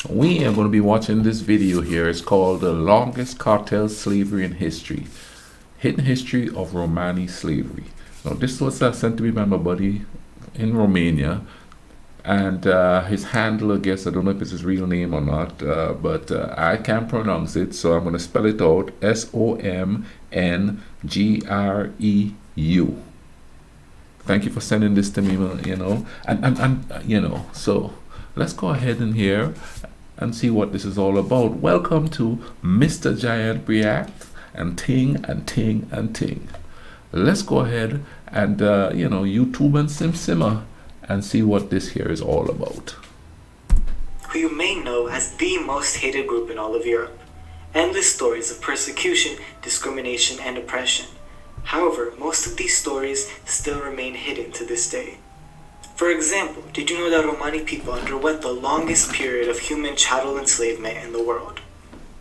We are going to be watching this video here. It's called The Longest Cartel Slavery in History, Hidden History of Romani Slavery. Now, this was sent to me by my buddy in Romania, and his handle, I guess, I don't know if it's his real name or not, but I can't pronounce it, so I'm going to spell it out: SOMNGREU. Thank you for sending this to me, so let's go ahead in here and see what this is all about. Welcome to Mr. Giant React and Ting and Ting and Ting. Let's go ahead and YouTube and simmer and see what this here is all about. Who you may know as the most hated group in all of Europe. Endless stories of persecution, discrimination, and oppression. However, most of these stories still remain hidden to this day. For example, did you know that Romani people underwent the longest period of human chattel enslavement in the world?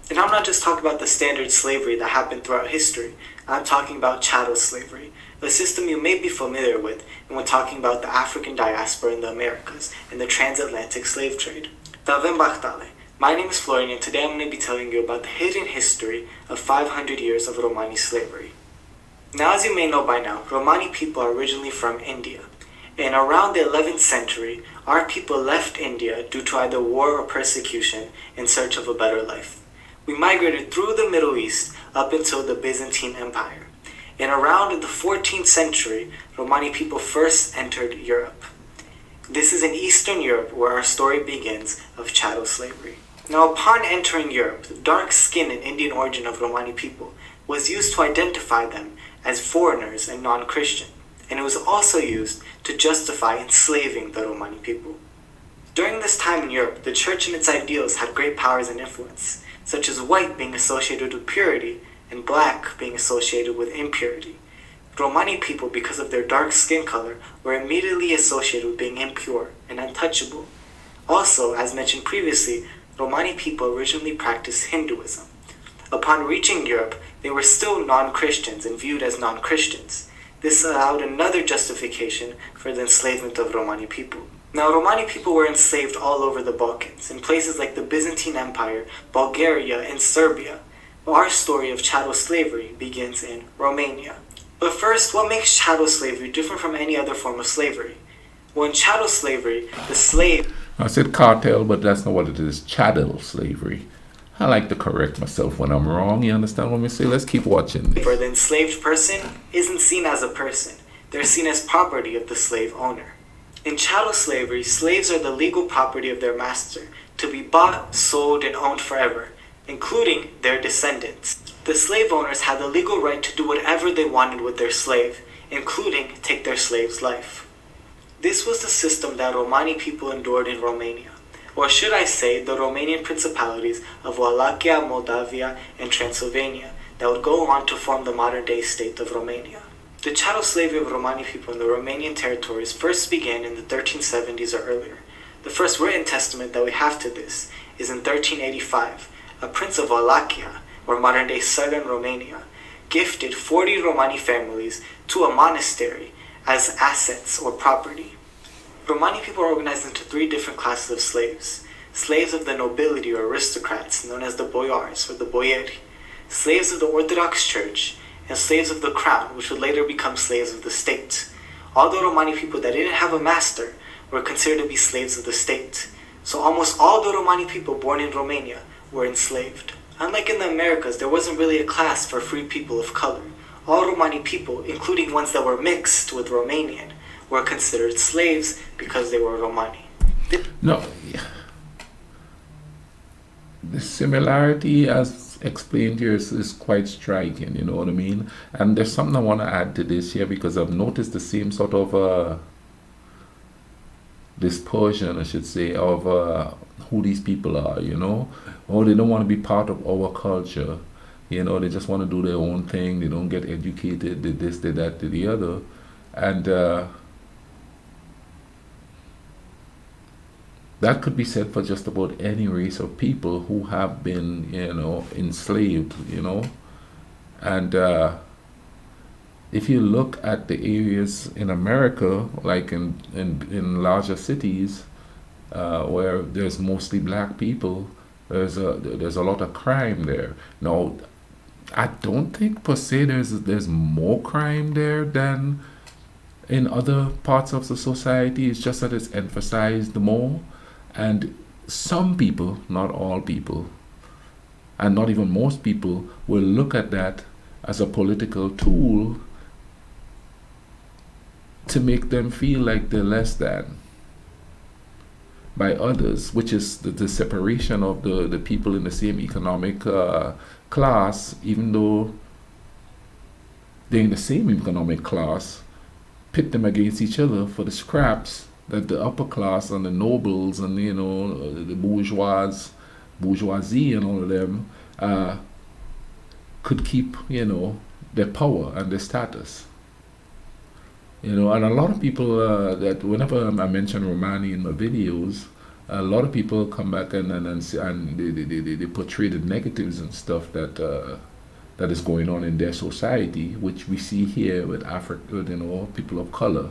And I'm not just talking about the standard slavery that happened throughout history. I'm talking about chattel slavery, a system you may be familiar with when talking about the African diaspora in the Americas and the transatlantic slave trade. My name is Florian, and today I'm going to be telling you about the hidden history of 500 years of Romani slavery. Now, as you may know by now, Romani people are originally from India. And around the 11th century, our people left India due to either war or persecution in search of a better life. We migrated through the Middle East up until the Byzantine Empire. And around the 14th century, Romani people first entered Europe. This is in Eastern Europe where our story begins of chattel slavery. Now, upon entering Europe, the dark skin and Indian origin of Romani people was used to identify them as foreigners and non-Christian, and it was also used to justify enslaving the Romani people. During this time in Europe, the church and its ideals had great powers and influence, such as white being associated with purity and black being associated with impurity. Romani people, because of their dark skin color, were immediately associated with being impure and untouchable. Also, as mentioned previously, Romani people originally practiced Hinduism. Upon reaching Europe, they were still non-Christians and viewed as non-Christians. This allowed another justification for the enslavement of Romani people. Now, Romani people were enslaved all over the Balkans, in places like the Byzantine Empire, Bulgaria, and Serbia. Our story of chattel slavery begins in Romania. But first, what makes chattel slavery different from any other form of slavery? Well, in chattel slavery, the slave... I said cartel, but that's not what it is. Chattel slavery. I like to correct myself when I'm wrong. You understand what I say? Let's keep watching this. For the enslaved person isn't seen as a person. They're seen as property of the slave owner. In chattel slavery, slaves are the legal property of their master, to be bought, sold, and owned forever, including their descendants. The slave owners had the legal right to do whatever they wanted with their slave, including take their slave's life. This was the system that Romani people endured in Romania. Or should I say, the Romanian principalities of Wallachia, Moldavia, and Transylvania that would go on to form the modern-day state of Romania. The chattel slavery of Romani people in the Romanian territories first began in the 1370s or earlier. The first written testament that we have to this is in 1385. A prince of Wallachia, or modern-day southern Romania, gifted 40 Romani families to a monastery as assets or property. Romani people are organized into three different classes of slaves. Slaves of the nobility or aristocrats, known as the boyars or the boieri. Slaves of the Orthodox Church, and slaves of the crown, which would later become slaves of the state. All the Romani people that didn't have a master were considered to be slaves of the state. So almost all the Romani people born in Romania were enslaved. Unlike in the Americas, there wasn't really a class for free people of color. All Romani people, including ones that were mixed with Romanian, were considered slaves because they were Romani. No, the similarity as explained here is quite striking, you know what I mean? And there's something I want to add to this here because I've noticed the same sort of dispersion, I should say, of who these people are, you know? Oh, they don't want to be part of our culture, you know, they just want to do their own thing, they don't get educated, they this, they that, they the other. And that could be said for just about any race of people who have been, enslaved, And if you look at the areas in America, like in larger cities, where there's mostly black people, there's a lot of crime there. Now, I don't think per se there's more crime there than in other parts of the society. It's just that it's emphasized more, and some people, not all people, and not even most people, will look at that as a political tool to make them feel like they're less than by others, which is the separation of the people in the same economic class, even though they're in the same economic class, pit them against each other for the scraps that the upper class and the nobles and the bourgeoisie and all of them could keep their power and their status. And a lot of people that whenever I mention Romani in my videos, a lot of people come back and they portray the negatives and stuff that is going on in their society, which we see here with Africa, people of color,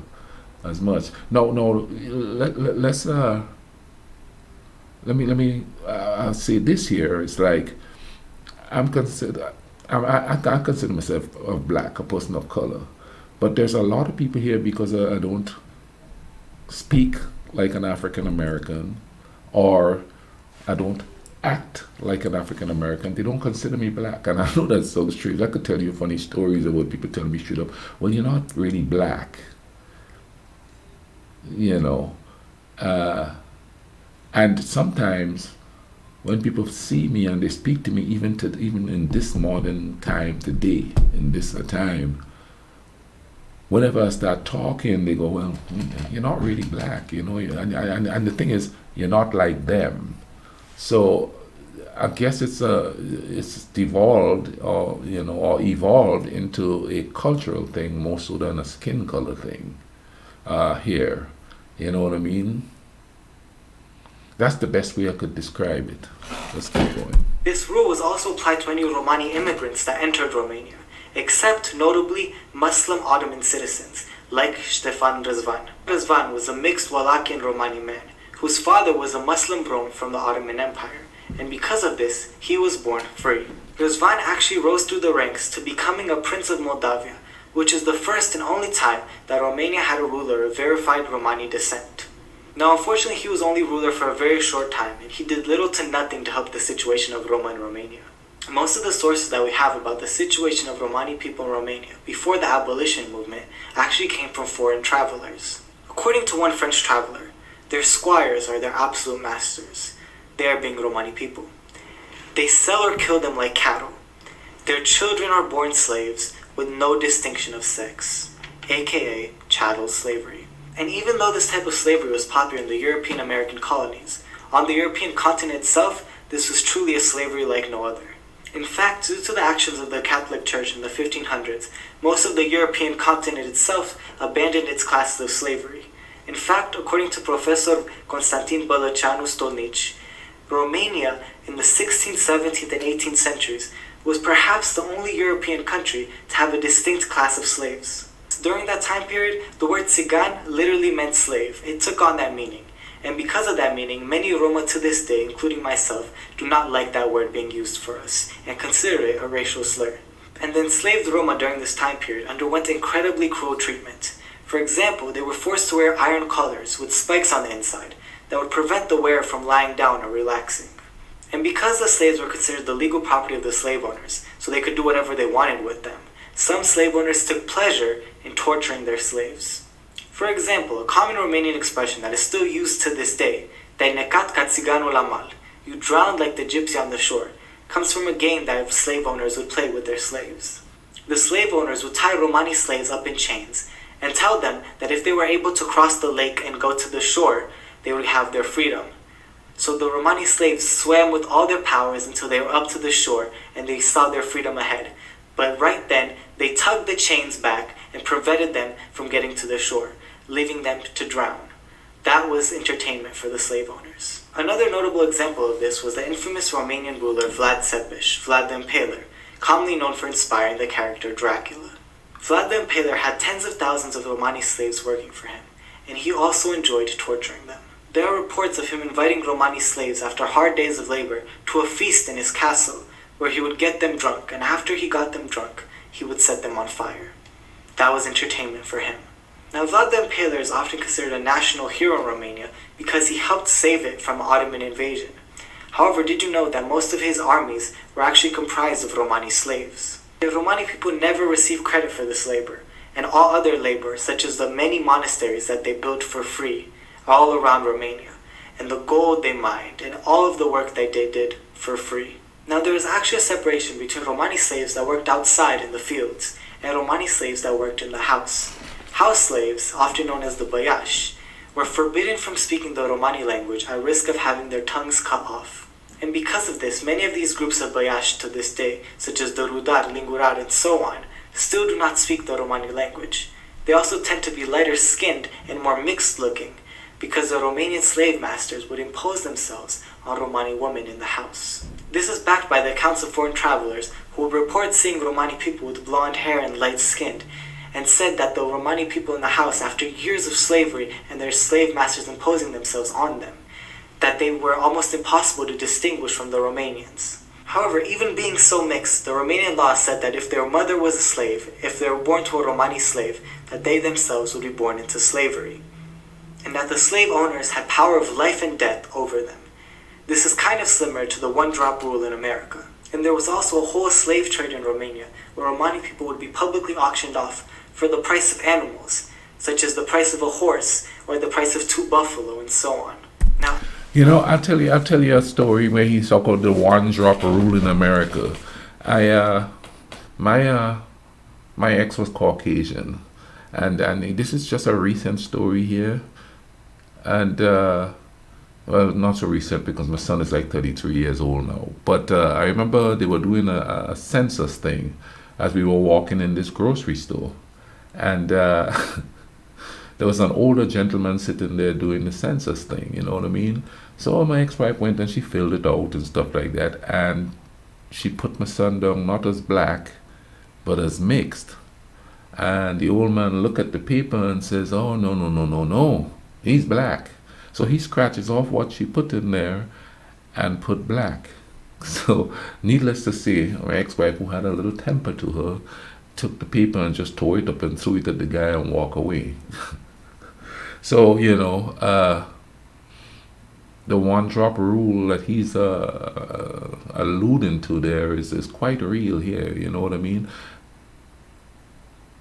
as much. No, let's let me I'll say this here. It's like I consider myself a black, a person of color, but there's a lot of people here because I don't speak like an African American, or I don't act like an African American. They don't consider me black, and I know that sounds strange. I could tell you funny stories about people telling me straight up, "Well, you're not really black," and sometimes when people see me and they speak to me, even in this modern time today, in this time, whenever I start talking, they go, "Well, you're not really black, and the thing is, you're not like them." So I guess it's devolved or evolved into a cultural thing more so than a skin color thing here. You know what I mean? That's the best way I could describe it. Let's keep going. This rule was also applied to any Romani immigrants that entered Romania, except notably Muslim Ottoman citizens, like Ștefan Răzvan. Răzvan was a mixed Wallachian Romani man, whose father was a Muslim Rom from the Ottoman Empire, and because of this, he was born free. Răzvan actually rose through the ranks to becoming a Prince of Moldavia, which is the first and only time that Romania had a ruler of verified Romani descent. Now, unfortunately, he was only ruler for a very short time, and he did little to nothing to help the situation of Roma in Romania. Most of the sources that we have about the situation of Romani people in Romania before the Abolition movement actually came from foreign travelers. According to one French traveler, their squires are their absolute masters, they are being Romani people. They sell or kill them like cattle. Their children are born slaves with no distinction of sex, aka chattel slavery. And even though this type of slavery was popular in the European American colonies, on the European continent itself, this was truly a slavery like no other. In fact, due to the actions of the Catholic Church in the 1500s, most of the European continent itself abandoned its classes of slavery. In fact, according to Professor Constantin Bălăceanu Stolnici, Romania in the 16th, 17th, and 18th centuries was perhaps the only European country to have a distinct class of slaves. During that time period, the word Țigan literally meant slave. It took on that meaning. And because of that meaning, many Roma to this day, including myself, do not like that word being used for us and consider it a racial slur. And the enslaved Roma during this time period underwent incredibly cruel treatment. For example, they were forced to wear iron collars with spikes on the inside that would prevent the wearer from lying down or relaxing. And because the slaves were considered the legal property of the slave owners, so they could do whatever they wanted with them, some slave owners took pleasure in torturing their slaves. For example, a common Romanian expression that is still used to this day, te-ai necat ca țiganul la mal, you drowned like the gypsy on the shore, comes from a game that slave owners would play with their slaves. The slave owners would tie Romani slaves up in chains and tell them that if they were able to cross the lake and go to the shore, they would have their freedom. So the Romani slaves swam with all their powers until they were up to the shore and they saw their freedom ahead. But right then, they tugged the chains back and prevented them from getting to the shore, leaving them to drown. That was entertainment for the slave owners. Another notable example of this was the infamous Romanian ruler Vlad Țepeș, Vlad the Impaler, commonly known for inspiring the character Dracula. Vlad the Impaler had tens of thousands of Romani slaves working for him, and he also enjoyed torturing them. There are reports of him inviting Romani slaves after hard days of labor to a feast in his castle, where he would get them drunk, and after he got them drunk, he would set them on fire. That was entertainment for him. Now, Vlad the Impaler is often considered a national hero in Romania because he helped save it from Ottoman invasion. However, did you know that most of his armies were actually comprised of Romani slaves? The Romani people never received credit for this labor, and all other labor, such as the many monasteries that they built for free, all around Romania, and the gold they mined, and all of the work that they did for free. Now, there is actually a separation between Romani slaves that worked outside in the fields, and Romani slaves that worked in the house. House slaves, often known as the băiași, were forbidden from speaking the Romani language at risk of having their tongues cut off. And because of this, many of these groups of băiași to this day, such as the Rudar, Lingurar, and so on, still do not speak the Romani language. They also tend to be lighter skinned and more mixed looking, because the Romanian slave masters would impose themselves on Romani women in the house. This is backed by the accounts of foreign travelers who would report seeing Romani people with blonde hair and light-skinned, and said that the Romani people in the house, after years of slavery and their slave masters imposing themselves on them, that they were almost impossible to distinguish from the Romanians. However, even being so mixed, the Romanian law said that if their mother was a slave, if they were born to a Romani slave, that they themselves would be born into slavery, and that the slave owners had power of life and death over them. This is kind of similar to the one-drop rule in America. And there was also a whole slave trade in Romania, where Romani people would be publicly auctioned off for the price of animals, such as the price of a horse or the price of 2 buffalo, and so on. Now, You know, I'll tell you a story where he so called the one drop rule in America. My ex was Caucasian, and this is just a recent story here, and well, not so recent because my son is like 33 years old now. But I remember they were doing a census thing as we were walking in this grocery store, and there was an older gentleman sitting there doing the census thing. You know what I mean? So my ex-wife went and she filled it out and stuff like that, and she put my son down not as black, but as mixed. And the old man looked at the paper and says, "Oh, no, no, no, no, no, he's black." So he scratches off what she put in there and put black. So needless to say, my ex-wife, who had a little temper to her, took the paper and just tore it up and threw it at the guy and walked away. So, you know, the one drop rule that he's alluding to there is quite real here, you know what I mean?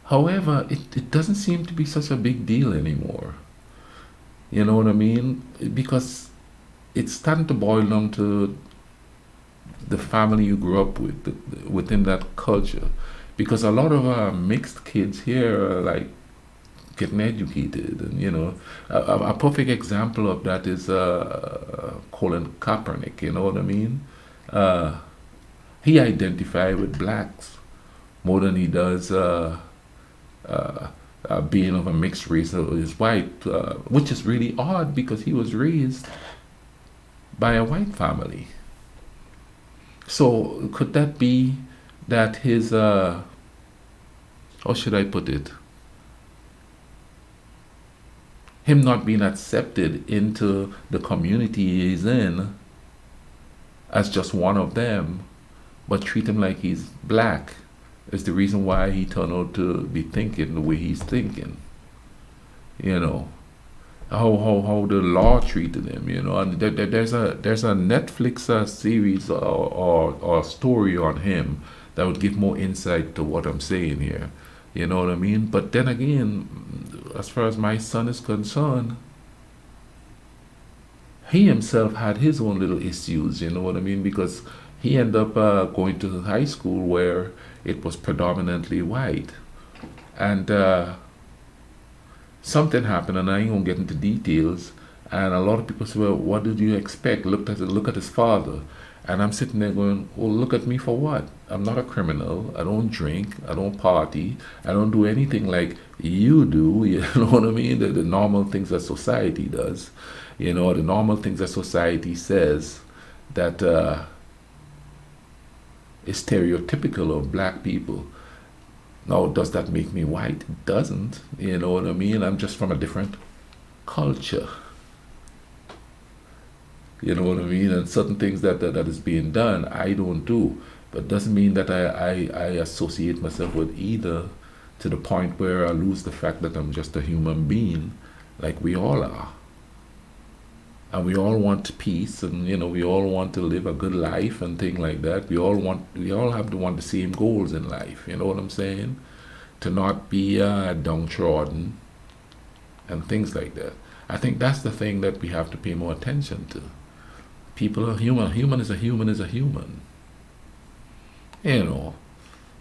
However, it doesn't seem to be such a big deal anymore. You know what I mean? Because it's starting to boil down to the family you grew up with, within that culture. Because a lot of mixed kids here are like getting educated, and you know, a perfect example of that is Colin Kaepernick. You know what I mean? He identified with blacks more than he does being of a mixed race or is white, which is really odd because he was raised by a white family. So could that be that his how should I put it? Him not being accepted into the community he's in as just one of them, but treat him like he's black, is the reason why he turned out to be thinking the way he's thinking. You know, how the law treated him. You know, and there's a Netflix series or story on him that would give more insight to what I'm saying here. You know what I mean? But then again, as far as my son is concerned, he himself had his own little issues, you know what I mean? Because he ended up going to high school where it was predominantly white. And something happened, and I ain't gonna get into details. And a lot of people say, "Well, what did you expect? Look at his father." And I'm sitting there going, "Well, look at me for what? I'm not a criminal. I don't drink. I don't party. I don't do anything like you do." You know what I mean? The normal things that society does. You know, the normal things that society says that is stereotypical of black people. Now, does that make me white? It doesn't. You know what I mean? I'm just from a different culture. You know what I mean? And certain things that is being done, I don't do. But doesn't mean that I associate myself with either to the point where I lose the fact that I'm just a human being, like we all are. And we all want peace, and we all want to live a good life and thing like that. We all have to want the same goals in life. You know what I'm saying? To not be downtrodden and things like that. I think that's the thing that we have to pay more attention to. People are human. Human is a human is a human.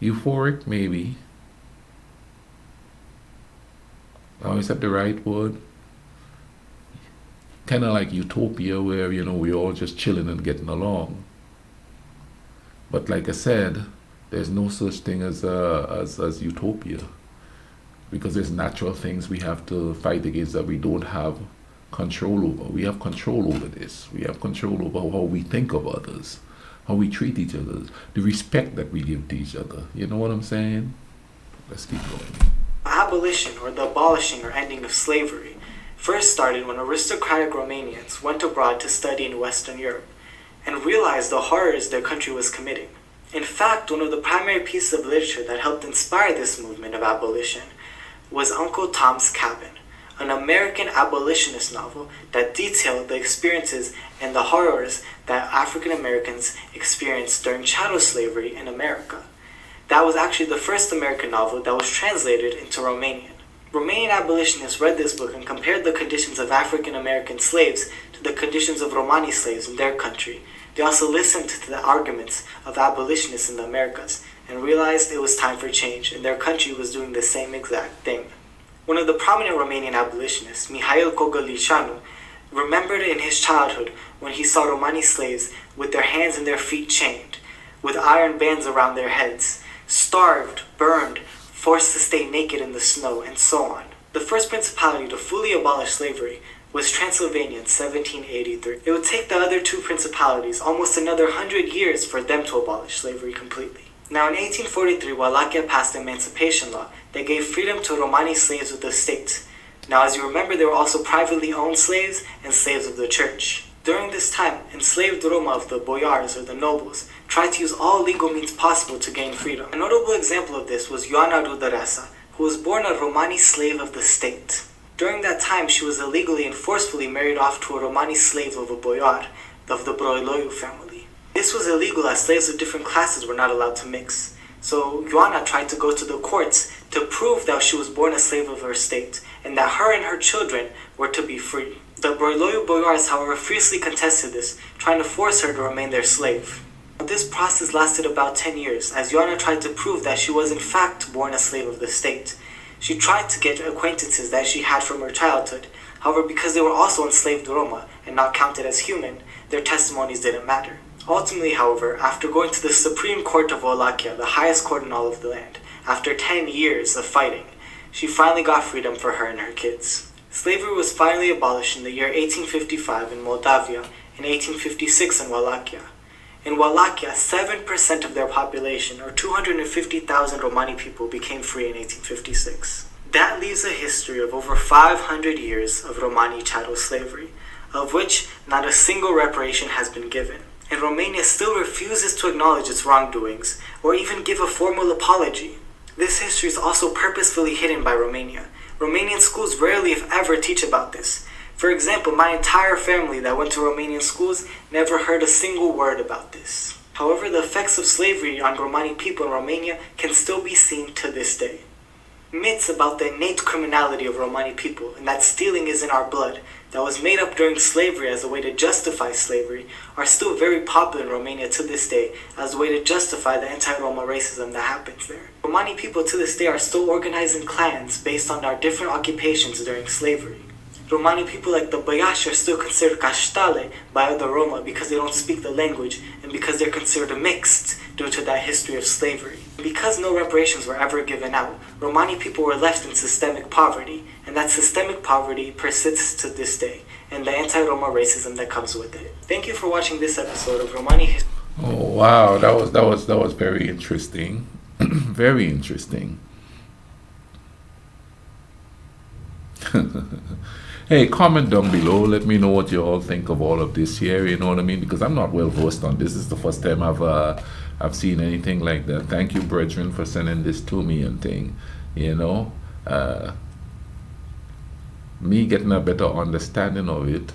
Euphoric maybe. Oh, is that the right word? Kind of like utopia, where we're all just chilling and getting along. But like I said, there's no such thing as utopia, because there's natural things we have to fight against that we don't have control over. We have control over this. We have control over how we think of others, how we treat each other, the respect that we give to each other. You know what I'm saying? Let's keep going. Abolition, or the abolishing or ending of slavery, first started when aristocratic Romanians went abroad to study in Western Europe and realized the horrors their country was committing. In fact, one of the primary pieces of literature that helped inspire this movement of abolition was Uncle Tom's Cabin, an American abolitionist novel that detailed the experiences and the horrors that African Americans experienced during chattel slavery in America. That was actually the first American novel that was translated into Romanian. Romanian abolitionists read this book and compared the conditions of African American slaves to the conditions of Romani slaves in their country. They also listened to the arguments of abolitionists in the Americas and realized it was time for change, and their country was doing the same exact thing. One of the prominent Romanian abolitionists, Mihail Cogălnicianu, remembered in his childhood when he saw Romani slaves with their hands and their feet chained, with iron bands around their heads, starved, burned, forced to stay naked in the snow, and so on. The first principality to fully abolish slavery was Transylvania in 1783. It would take the other two principalities almost another 100 years for them to abolish slavery completely. Now in 1843, Wallachia passed an emancipation law that gave freedom to Romani slaves of the state. Now as you remember, there were also privately owned slaves and slaves of the church. During this time, enslaved Roma of the boyars, or the nobles, tried to use all legal means possible to gain freedom. A notable example of this was Ioana Rudarasa, who was born a Romani slave of the state. During that time, she was illegally and forcefully married off to a Romani slave of a boyar, of the Broiloiu family. This was illegal, as slaves of different classes were not allowed to mix. So Ioana tried to go to the courts to prove that she was born a slave of her state, and that her and her children were to be free. The Broiloiu boyars, however, fiercely contested this, trying to force her to remain their slave. This process lasted about 10 years, as Ioana tried to prove that she was in fact born a slave of the state. She tried to get acquaintances that she had from her childhood. However, because they were also enslaved Roma and not counted as human, their testimonies didn't matter. Ultimately, however, after going to the Supreme Court of Wallachia, the highest court in all of the land, after 10 years of fighting, she finally got freedom for her and her kids. Slavery was finally abolished in the year 1855 in Moldavia and 1856 in Wallachia. In Wallachia, 7% of their population, or 250,000 Romani people, became free in 1856. That leaves a history of over 500 years of Romani chattel slavery, of which not a single reparation has been given. And Romania still refuses to acknowledge its wrongdoings, or even give a formal apology. This history is also purposefully hidden by Romania. Romanian schools rarely, if ever, teach about this. For example, my entire family that went to Romanian schools never heard a single word about this. However, the effects of slavery on Romani people in Romania can still be seen to this day. Myths about the innate criminality of Romani people and that stealing is in our blood, that was made up during slavery as a way to justify slavery, are still very popular in Romania to this day as a way to justify the anti-Roma racism that happens there. Romani people to this day are still organized in clans based on our different occupations during slavery. Romani people like the Băiași are still considered caștale by other Roma because they don't speak the language and because they're considered mixed due to that history of slavery. Because no reparations were ever given out, Romani people were left in systemic poverty, and that systemic poverty persists to this day, and the anti-Roma racism that comes with it. Thank you for watching this episode of Romani History. Oh wow, that was very interesting. Very interesting. Hey, comment down below. Let me know what you all think of all of this here. You know what I mean? Because I'm not well versed on this. This is the first time I've seen anything like that. Thank you, brethren, for sending this to me and thing. You know, me getting a better understanding of it,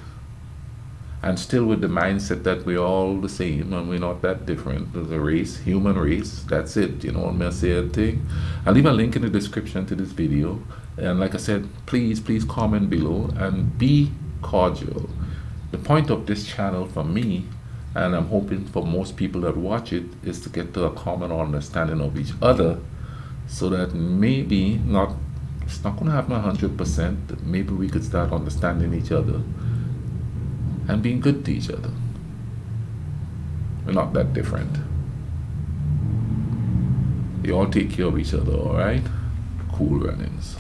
and still with the mindset that we're all the same and we're not that different. There's a race, human race. That's it. You know what I'm saying? Thing. I'll leave a link in the description to this video. And like I said, please comment below and be cordial. The point of this channel for me, and I'm hoping for most people that watch it, is to get to a common understanding of each other, so that maybe not, it's not going to happen 100%, maybe we could start understanding each other and being good to each other. We're not that different. You all take care of each other, alright? Cool runnings.